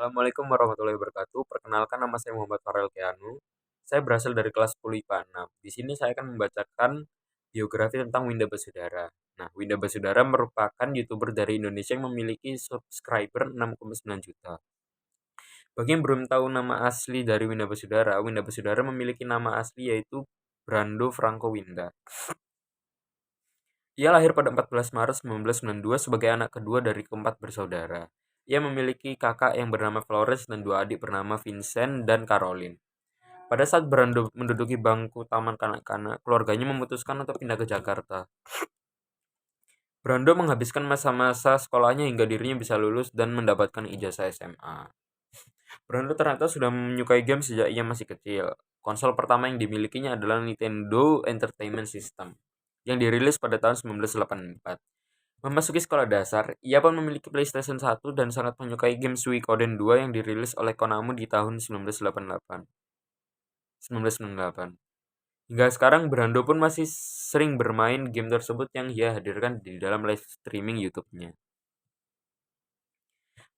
Assalamualaikum warahmatullahi wabarakatuh. Perkenalkan nama saya Muhammad Farel Keanu. Saya berasal dari kelas 10 IPA 6. Di sini saya akan membacakan biografi tentang Winda Basudara. Nah, Winda Basudara merupakan YouTuber dari Indonesia yang memiliki subscriber 6,9 juta. Bagi yang belum tahu nama asli dari Winda Basudara memiliki nama asli yaitu Brando Franco Winda. Ia lahir pada 14 Maret 1992 sebagai anak kedua dari keempat bersaudara. Ia memiliki kakak yang bernama Flores dan dua adik bernama Vincent dan Caroline. Pada saat Brando menduduki bangku taman kanak-kanak, keluarganya memutuskan untuk pindah ke Jakarta. Brando menghabiskan masa-masa sekolahnya hingga dirinya bisa lulus dan mendapatkan ijazah SMA. Brando ternyata sudah menyukai game sejak ia masih kecil. Konsol pertama yang dimilikinya adalah Nintendo Entertainment System yang dirilis pada tahun 1984. Memasuki sekolah dasar, ia pun memiliki PlayStation 1 dan sangat menyukai game Suikoden 2 yang dirilis oleh Konami di tahun 1998. Hingga sekarang Brando pun masih sering bermain game tersebut yang ia hadirkan di dalam live streaming YouTube-nya.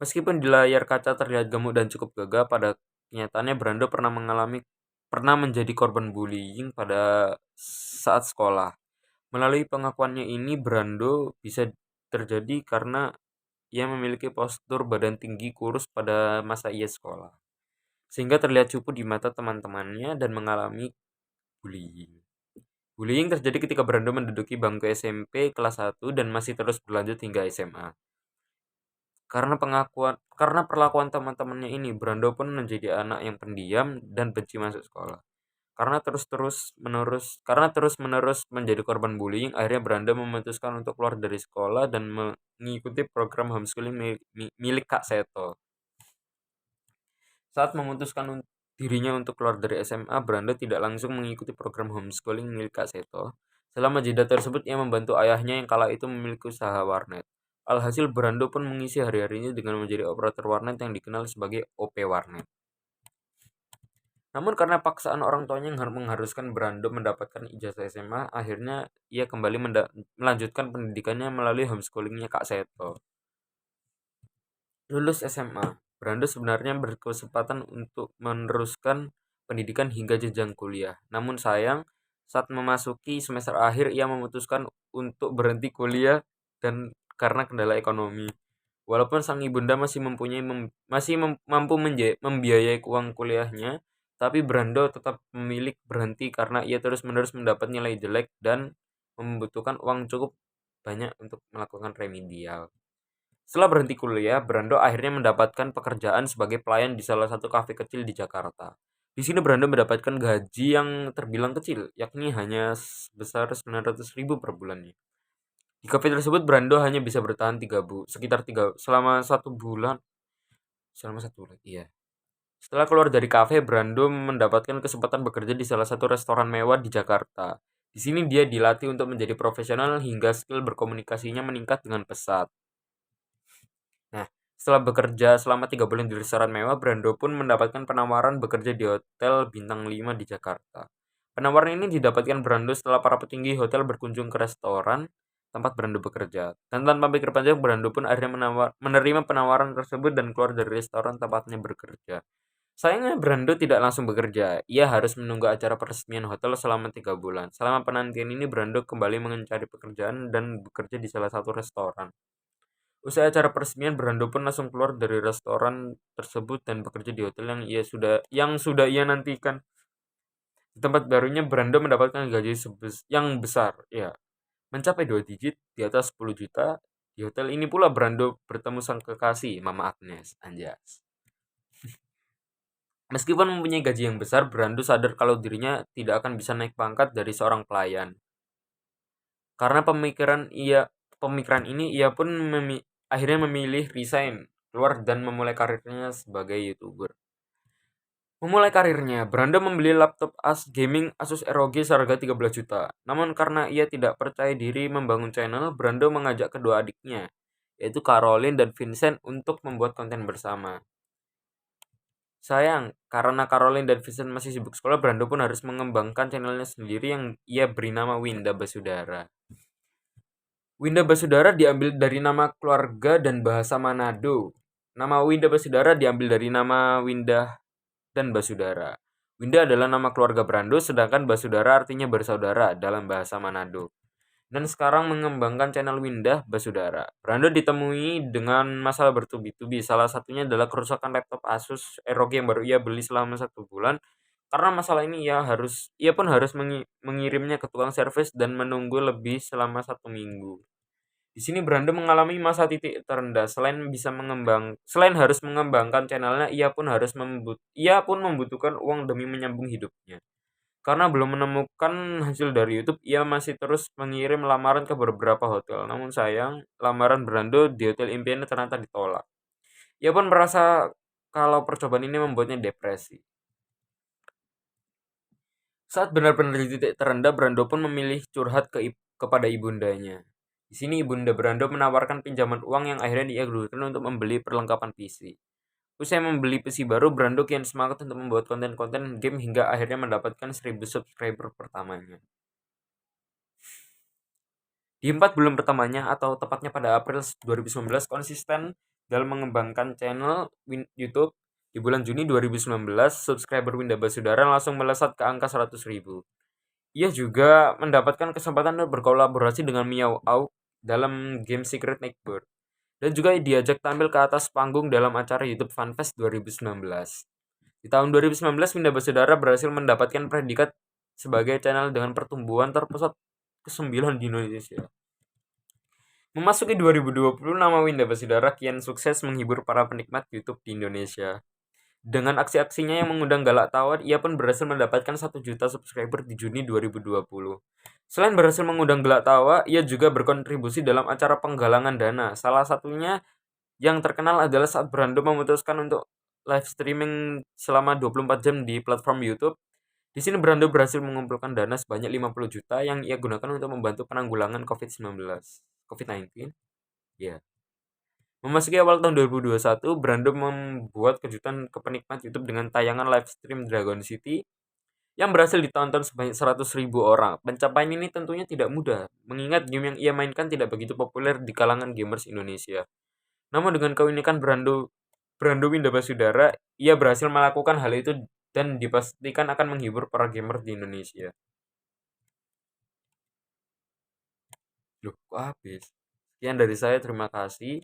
Meskipun di layar kaca terlihat gemuk dan cukup gagah, pada kenyataannya Brando pernah menjadi korban bullying pada saat sekolah. Melalui pengakuannya ini, Brando bisa terjadi karena ia memiliki postur badan tinggi kurus pada masa ia sekolah, sehingga terlihat cupu di mata teman-temannya dan mengalami bullying. Bullying terjadi ketika Brando menduduki bangku SMP kelas 1 dan masih terus berlanjut hingga SMA. Karena perlakuan teman-temannya ini, Brando pun menjadi anak yang pendiam dan benci masuk sekolah. Karena terus-menerus menjadi korban bullying, akhirnya Brando memutuskan untuk keluar dari sekolah dan mengikuti program homeschooling milik Kak Seto. Saat memutuskan dirinya untuk keluar dari SMA, Brando tidak langsung mengikuti program homeschooling milik Kak Seto. Selama jeda tersebut, ia membantu ayahnya yang kala itu memiliki usaha warnet. Alhasil, Brando pun mengisi hari-harinya dengan menjadi operator warnet yang dikenal sebagai OP Warnet. Namun karena paksaan orang tuanya yang mengharuskan Brando mendapatkan ijazah SMA, akhirnya ia kembali melanjutkan pendidikannya melalui homeschoolingnya Kak Seto. Lulus SMA, Brando sebenarnya berkesempatan untuk meneruskan pendidikan hingga jenjang kuliah. Namun sayang, saat memasuki semester akhir ia memutuskan untuk berhenti kuliah dan karena kendala ekonomi. Walaupun sang ibunda masih mampu membiayai uang kuliahnya, tapi Brando tetap memilih berhenti karena ia terus-menerus mendapat nilai jelek dan membutuhkan uang cukup banyak untuk melakukan remedial. Setelah berhenti kuliah, Brando akhirnya mendapatkan pekerjaan sebagai pelayan di salah satu kafe kecil di Jakarta. Di sini Brando mendapatkan gaji yang terbilang kecil, yakni hanya sebesar 900.000 per bulannya. Di kafe tersebut Brando hanya bisa bertahan selama satu bulan, iya. Setelah keluar dari kafe, Brando mendapatkan kesempatan bekerja di salah satu restoran mewah di Jakarta. Di sini dia dilatih untuk menjadi profesional hingga skill berkomunikasinya meningkat dengan pesat. Nah, setelah bekerja selama 3 bulan di restoran mewah, Brando pun mendapatkan penawaran bekerja di hotel bintang 5 di Jakarta. Penawaran ini didapatkan Brando setelah para petinggi hotel berkunjung ke restoran tempat Brando bekerja. Dan tanpa pikir panjang, Brando pun akhirnya menerima penawaran tersebut dan keluar dari restoran tempatnya bekerja. Sayangnya Brando tidak langsung bekerja. Ia harus menunggu acara peresmian hotel selama 3 bulan. Selama penantian ini, Brando kembali mencari pekerjaan dan bekerja di salah satu restoran. Usai acara peresmian, Brando pun langsung keluar dari restoran tersebut dan bekerja di hotel yang sudah ia nantikan. Di tempat barunya, Brando mendapatkan gaji yang besar, ya, mencapai 2 digit di atas 10 juta. Di hotel ini pula Brando bertemu sang kekasih, Mama Agnes, anjas. Meskipun mempunyai gaji yang besar, Brando sadar kalau dirinya tidak akan bisa naik pangkat dari seorang pelayan. Karena pemikiran ini ia pun akhirnya memilih resign, keluar dan memulai karirnya sebagai YouTuber. Memulai karirnya, Brando membeli laptop gaming Asus ROG seharga 13 juta. Namun karena ia tidak percaya diri membangun channel, Brando mengajak kedua adiknya, yaitu Caroline dan Vincent untuk membuat konten bersama. Sayang, karena Caroline dan Vincent masih sibuk sekolah, Brando pun harus mengembangkan channelnya sendiri yang ia beri nama Winda Basudara. Winda Basudara diambil dari nama keluarga dan bahasa Manado. Nama Winda Basudara diambil dari nama Windah dan Basudara. Winda adalah nama keluarga Brando, sedangkan Basudara artinya bersaudara dalam bahasa Manado. Dan sekarang mengembangkan channel Windah Basudara. Brando ditemui dengan masalah bertubi-tubi. Salah satunya adalah kerusakan laptop Asus ROG yang baru ia beli selama 1 bulan. Karena masalah ini ia pun harus mengirimnya ke tukang servis dan menunggu lebih selama 1 minggu. Di sini Brando mengalami masa titik terendah. Selain harus mengembangkan channelnya, ia pun membutuhkan uang demi menyambung hidupnya. Karena belum menemukan hasil dari YouTube, ia masih terus mengirim lamaran ke beberapa hotel. Namun sayang, lamaran Brando di hotel impiannya ternyata ditolak. Ia pun merasa kalau percobaan ini membuatnya depresi. Saat benar-benar di titik terendah, Brando pun memilih curhat kepada ibundanya. Di sini ibunda Brando menawarkan pinjaman uang yang akhirnya ia gunakan untuk membeli perlengkapan PC. Usai membeli PC baru, Brando kian semangat untuk membuat konten-konten game hingga akhirnya mendapatkan 1000 subscriber pertamanya. Di 4 bulan pertamanya, atau tepatnya pada April 2019, konsisten dalam mengembangkan channel YouTube. Di bulan Juni 2019, subscriber Winda Basudara langsung melesat ke angka 100.000. Ia juga mendapatkan kesempatan untuk berkolaborasi dengan Miao Au dalam game Secret Neighbor. Dan juga diajak tampil ke atas panggung dalam acara YouTube Fanfest 2019. Di tahun 2019, Winda Basudara berhasil mendapatkan predikat sebagai channel dengan pertumbuhan terpusat ke-9 di Indonesia. Memasuki 2020, nama Winda Basudara kian sukses menghibur para penikmat YouTube di Indonesia. Dengan aksi-aksinya yang mengundang galak tawa, ia pun berhasil mendapatkan 1 juta subscriber di Juni 2020. Selain berhasil mengundang gelak tawa, ia juga berkontribusi dalam acara penggalangan dana. Salah satunya yang terkenal adalah saat Brando memutuskan untuk live streaming selama 24 jam di platform YouTube. Di sini Brando berhasil mengumpulkan dana sebanyak 50 juta yang ia gunakan untuk membantu penanggulangan COVID-19. Ya. Memasuki awal tahun 2021, Brando membuat kejutan ke penikmat YouTube dengan tayangan live stream Dragon City yang berhasil ditonton sebanyak 100.000 orang. Pencapaian ini tentunya tidak mudah, mengingat game yang ia mainkan tidak begitu populer di kalangan gamers Indonesia. Namun dengan keunikan Brando Winda Basudara, ia berhasil melakukan hal itu dan dipastikan akan menghibur para gamer di Indonesia. Loh, kok habis? Sekian dari saya, terima kasih.